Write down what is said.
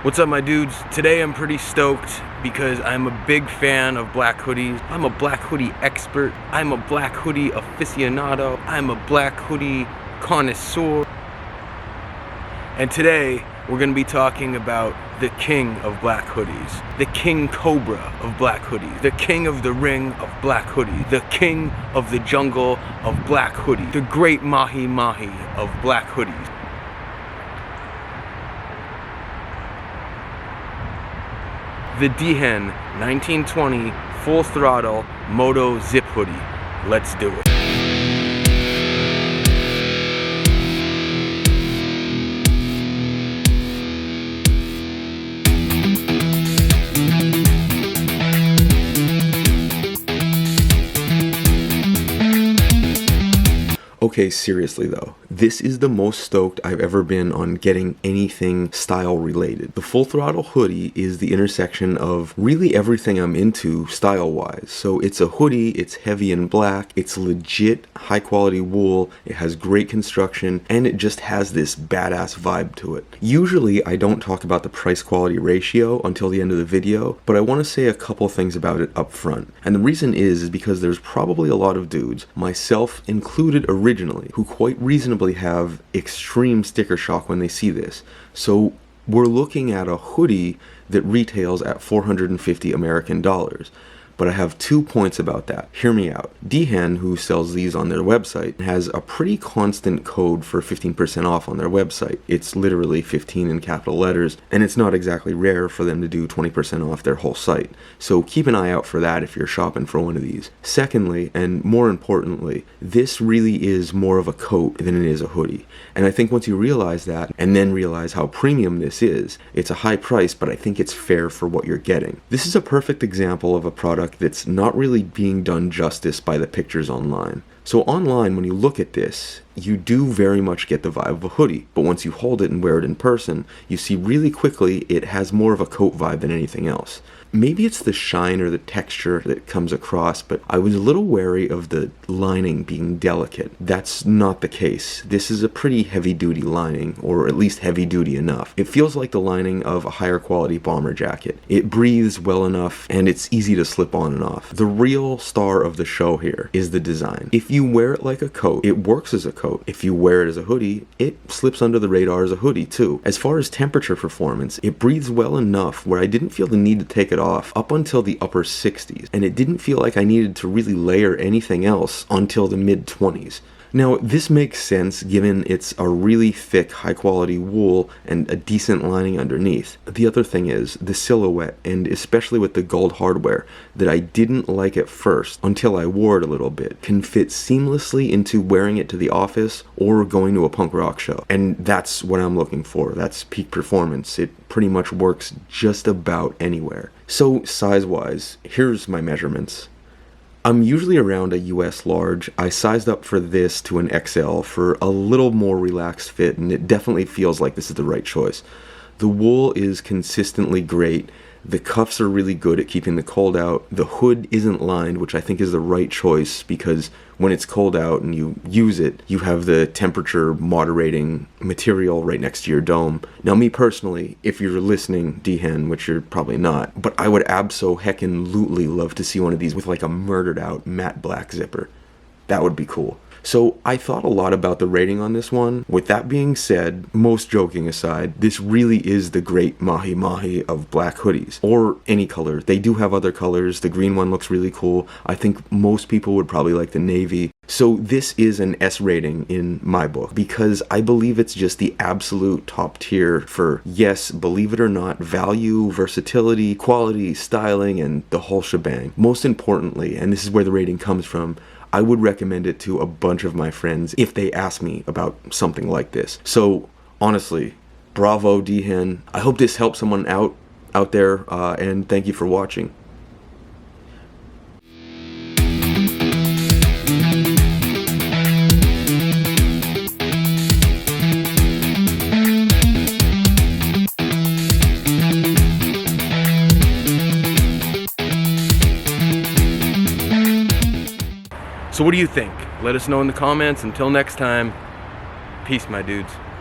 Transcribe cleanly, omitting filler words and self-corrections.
What's up, my dudes? Today I'm pretty stoked because I'm a big fan of black hoodies. I'm a black hoodie expert. I'm a black hoodie aficionado. I'm a black hoodie connoisseur. And today we're gonna be talking about the king of black hoodies, the king cobra of black hoodies, the king of the ring of black hoodies, the king of the jungle of black hoodies, the great mahi mahi of black hoodies. The Dehen 1920 full throttle moto zip hoodie. Let's do it. Okay, seriously though, this is the most stoked I've ever been on getting anything style related. The full throttle hoodie is the intersection of really everything I'm into style wise. So it's a hoodie, it's heavy and black, it's legit high quality wool, it has great construction, and it just has this badass vibe to it. Usually I don't talk about the price quality ratio until the end of the video, but I want to say a couple things about it up front. And the reason is because there's probably a lot of dudes, myself included originally, who quite reasonably have extreme sticker shock when they see this. So we're looking at a hoodie that retails at 450 American dollars. But I have 2 points about that. Hear me out. Dehen, who sells these on their website, has a pretty constant code for 15% off on their website. It's literally 15 in capital letters, and it's not exactly rare for them to do 20% off their whole site. So keep an eye out for that if you're shopping for one of these. Secondly, and more importantly, this really is more of a coat than it is a hoodie. And I think once you realize that, and then realize how premium this is, it's a high price, but I think it's fair for what you're getting. This is a perfect example of a product that's not really being done justice by the pictures online. So online, when you look at this, you do very much get the vibe of a hoodie, but once you hold it and wear it in person, you see really quickly it has more of a coat vibe than anything else. Maybe it's the shine or the texture that comes across, but I was a little wary of the lining being delicate. That's not the case. This is a pretty heavy-duty lining, or at least heavy-duty enough. It feels like the lining of a higher quality bomber jacket. It breathes well enough, and it's easy to slip on and off. The real star of the show here is the design. If you wear it like a coat, it works as a coat. If you wear it as a hoodie, it slips under the radar as a hoodie too. As far as temperature performance, it breathes well enough where I didn't feel the need to take it off up until the upper 60s, and it didn't feel like I needed to really layer anything else until the mid 20s. Now, this makes sense given it's a really thick, high-quality wool and a decent lining underneath. The other thing is the silhouette, and especially with the gold hardware, that I didn't like at first until I wore it a little bit, can fit seamlessly into wearing it to the office or going to a punk rock show. And that's what I'm looking for. That's peak performance. It pretty much works just about anywhere. So, size-wise, here's my measurements. I'm usually around a US large. I sized up for this to an XL for a little more relaxed fit, and it definitely feels like this is the right choice. The wool is consistently great. The cuffs are really good at keeping the cold out. The hood isn't lined, which I think is the right choice because when it's cold out and you use it, you have the temperature moderating material right next to your dome. Now, me personally, if you're listening, Dehen, which you're probably not, but I would abso-heckin-lutely love to see one of these with like a murdered out matte black zipper. That would be cool. So I thought a lot about the rating on this one. With that being said, most joking aside, this really is the great mahi mahi of black hoodies, or any color. They do have other colors. The green one looks really cool. I think most people would probably like the navy. So this is an S rating in my book because I believe it's just the absolute top tier for, yes, believe it or not, value, versatility, quality, styling, and the whole shebang. Most importantly, and this is where the rating comes from, I would recommend it to a bunch of my friends if they ask me about something like this. So honestly, bravo Dehen. I hope this helps someone out there, and thank you for watching. So what do you think? Let us know in the comments. Until next time, peace, my dudes.